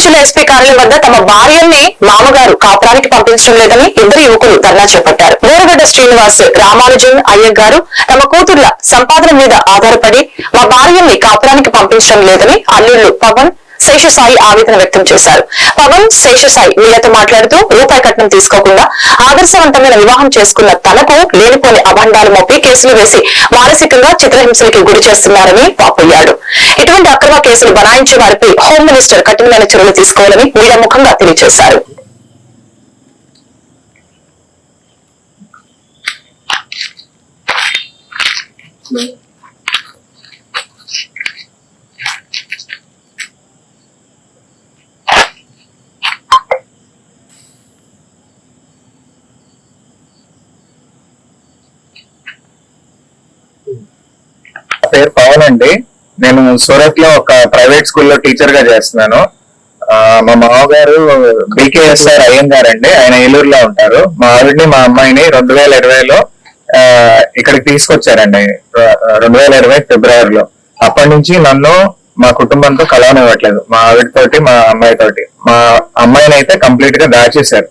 జిల్లా ఎస్పీ కార్యాలయం వద్ద తమ భార్యల్ని మామగారు కాపురానికి పంపించడం లేదని ఇద్దరు యువకులు ధర్నా చేపట్టారు. బోరగడ్డ శ్రీనివాస్, రామానుజన్ అయ్యగారు తమ కూతుర్ల సంపాదన మీద ఆధారపడి మా భార్యల్ని కాపురానికి పంపించడం లేదని అల్లుళ్లు పవన్, శేషసాయి ఆవేదన వ్యక్తం చేశారు. పవన్, శేషసాయి వీళ్లతో మాట్లాడుతూ రూపాయి కట్నం తీసుకోకుండా ఆదర్శవంతమైన వివాహం చేసుకున్న తనకు లేనిపోని అభండాలు మోపి కేసులు వేసి మానసికంగా చిత్రహింసలకి గురి చేస్తున్నారని వాపోయాడు. ఇటువంటి అక్రమ కేసులు బనాయించే వారిపై హోం మినిస్టర్ కఠినమైన చర్యలు తీసుకోవాలని మీడియా ముఖంగా తెలియజేశారు. పేరు పవన్ అండి. నేను సూరత్ లో ఒక ప్రైవేట్ స్కూల్లో టీచర్ గా చేస్తున్నాను. మా మామగారు బీకేఎస్ఆర్ అయ్యంగారు అండి. ఆయన ఏలూరులో ఉంటారు. మా ఆవిడ్ని, మా అమ్మాయిని 2020లో ఇక్కడికి తీసుకొచ్చారండి. 2020 ఫిబ్రవరిలో. అప్పటి నుంచి నన్ను మా కుటుంబంతో కలవనివ్వట్లేదు. మా ఆవిడతోటి, మా అమ్మాయితోటి. మా అమ్మాయిని అయితే కంప్లీట్ గా దాచేశారు.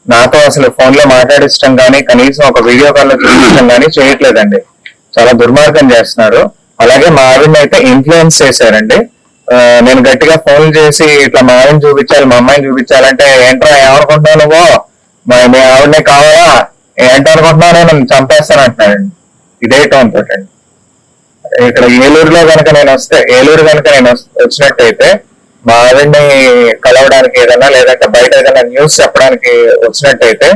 నాతో అసలు ఫోన్ లో మాట్లాడించడం కానీ, కనీసం ఒక వీడియో కాల్ లో చూపించడం కానీ చేయట్లేదండి. చాలా దుర్మార్గం చేస్తున్నారు. అలాగే మా ఆవిడని అయితే ఇన్ఫ్లుయెన్స్ చేశారండి. నేను గట్టిగా ఫోన్ చేసి ఇట్లా మా ఆవిడని చూపించాలి, మా అమ్మాయిని చూపించాలంటే ఏంట్రా ఏమనుకుంటున్నావు నువ్వు, మీ ఆవిడనే కావాలా, ఏంటనుకుంటున్నావు, నన్ను చంపేస్తాను అంటున్నాడండి. ఇదే టోన్ తోటండి. ఇక్కడ ఏలూరు కనుక నేను వచ్చినట్టయితే మా ఆవిడని కలవడానికి ఏదైనా, లేదంటే బయట ఏదైనా న్యూస్ చెప్పడానికి వచ్చినట్టయితే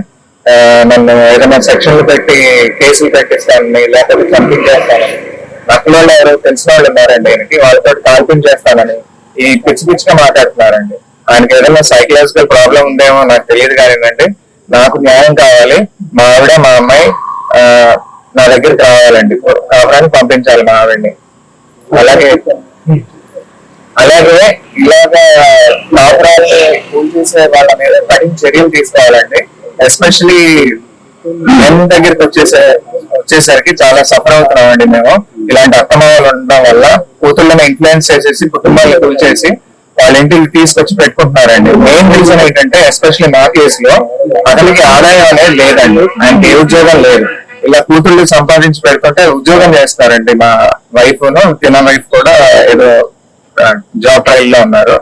నన్ను ఏదైనా సెక్షన్లు పెట్టి కేసులు పెట్టిస్తానని, లేకపోతే కంప్లీట్ చేస్తానని, నక్కులో ఎవరు తెలిసిన వాళ్ళు ఉన్నారండి ఆయనకి, వాళ్ళతో కాల్పించేస్తానని ఈ పిచ్చిగా మాట్లాడుతున్నారండి. ఆయనకి ఏదైనా సైకలాజికల్ ప్రాబ్లం ఉందేమో నాకు తెలియదు కానివ్వండి. నాకు న్యాయం కావాలి. మా ఆవిడ, మా అమ్మాయి నా దగ్గరికి రావాలండి. కాపురానికి పంపించాలి మా ఆవిడ్ని. అలాగే ఇలాగా కాపురాన్ని కూల్ చేసే వాళ్ళ మీద కఠిన చర్యలు తీసుకోవాలండి. ఎస్పెషలీ మెన్ దగ్గరికి వచ్చేసరికి చాలా సఫర్ అవుతున్నాం అండి మేము. ఇలాంటి అక్రమాలు ఉండడం వల్ల కూతుళ్ళని ఇన్ఫ్లుయెన్స్ చేసేసి, కుటుంబాలను కూల్చేసి వాళ్ళ ఇంటికి తీసుకొచ్చి పెట్టుకుంటున్నారండి. మెయిన్ రీజన్ ఏంటంటే, ఎస్పెషలీ మా కేసులో అతనికి ఆదాయం అనేది లేదండి. ఆయనకి ఏ ఉద్యోగం లేదు. ఇలా కూతుళ్ళు సంపాదించి పెడుతుంటే ఉద్యోగం చేస్తారండి. మా వైఫ్ను, తిన వైఫ్ కూడా ఏదో జాబ్ ట్రయల్ లో ఉన్నారు.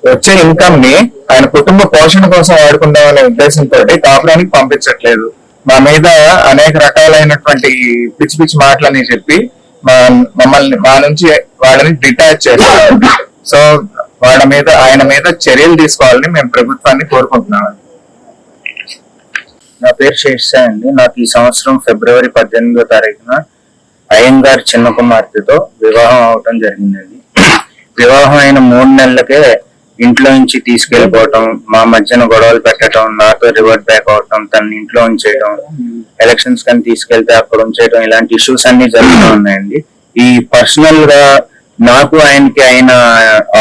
వచ్చే ఇన్కమ్ ని ఆయన కుటుంబ పోషణ కోసం వాడుకుందామనే ఉద్దేశంతో కాపురానికి పంపించట్లేదు. మా మీద అనేక రకాలైనటువంటి పిచ్చి మాటలని చెప్పి మా నుంచి వాళ్ళని డిటాచ్ చేస్తారు. సో ఆయన మీద చర్యలు తీసుకోవాలని మేము ప్రభుత్వాన్ని కోరుకుంటున్నాం. నా పేరు శేషసాయి అండి. నాకు ఈ సంవత్సరం ఫిబ్రవరి 18వ తారీఖున అయ్యంగారు చిన్న కుమార్తెతో వివాహం అవటం జరిగిందండి. వివాహం అయిన 3 నెలలకే ఇంట్లో నుంచి తీసుకెళ్లిపోవటం, మా మధ్యన గొడవలు పెట్టడం, నాతో రివర్ట్ బ్యాక్ అవటం, తన ఇంట్లో ఉంచేయడం, ఎలక్షన్స్ కానీ తీసుకెళ్తే అక్కడ ఉంచేయడం, ఇలాంటి ఇష్యూస్ అన్ని జరుగుతూ ఉన్నాయండి. ఈ పర్సనల్ గా నాకు ఆయనకి అయిన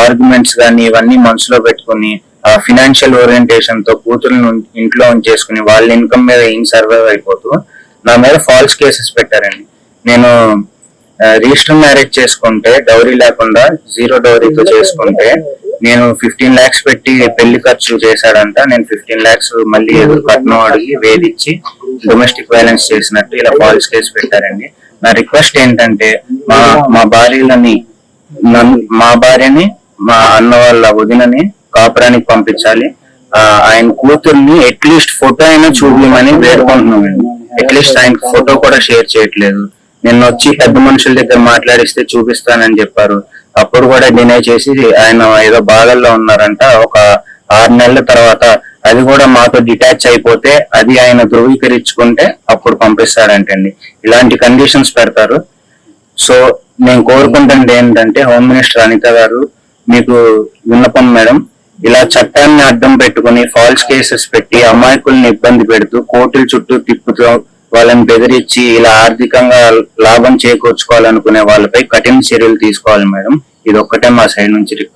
ఆర్గ్యుమెంట్స్ కానీ ఇవన్నీ మనసులో పెట్టుకుని ఆ ఫినాన్షియల్ ఓరియంటేషన్ తో కూతురుని ఇంట్లో ఉంచేసుకుని వాళ్ళ ఇన్కమ్ మీద ఏం సర్వైవ్ అయిపోతూ నా మీద ఫాల్స్ కేసెస్ పెట్టారండి. నేను రిజిస్టర్ మ్యారేజ్ చేసుకుంటే డౌరీ లేకుండా 0 డౌరీతో చేసుకుంటే నేను 15 lakhs పెట్టి పెళ్లి ఖర్చు చేశాడంట. నేను 15 lakhs మళ్ళీ కట్నం అడిగి వేధించి డొమెస్టిక్ వైలెన్స్ చేసినట్టు ఇలా ఫాల్స్ కేసు పెట్టారండి. నా రిక్వెస్ట్ ఏంటంటే, మా భార్యని, మా అన్న వాళ్ళ వదినని కాపురానికి పంపించాలి. ఆయన కూతుర్ని అట్లీస్ట్ ఫోటో అయినా చూపించమని వేడుకుంటున్నామండి. అట్లీస్ట్ ఆయన ఫోటో కూడా షేర్ చేయట్లేదు. నిన్న వచ్చి పెద్ద మనుషుల దగ్గర మాట్లాడిస్తే చూపిస్తానని చెప్పారు. అప్పుడు కూడా డినై చేసి ఆయన ఏదో బాధల్లో ఉన్నారంట. ఒక 6 నెలల తర్వాత అది కూడా మాతో డిటాచ్ అయిపోతే అది ఆయన ధృవీకరించుకుంటే అప్పుడు పంపిస్తారంటండి. ఇలాంటి కండిషన్స్ పెడతారు. సో నేను కోరుకుంటుంది ఏంటంటే, హోమ్ మినిస్టర్ అనిత గారు, మీకు విన్నపం మేడం, ఇలా చట్టాన్ని అడ్డం పెట్టుకుని ఫాల్స్ కేసెస్ పెట్టి అమాయకుల్ని ఇబ్బంది పెడుతూ కోర్టుల చుట్టూ తిప్పుతూ వాళ్ళని బెదిరించి ఇలా ఆర్థికంగా లాభం చేకూర్చుకోవాలనుకునే వాళ్ళపై కఠిన చర్యలు తీసుకోవాలి మేడం. ఇది ఒక్కటే మా సైడ్ నుంచి రిక్వెస్ట్.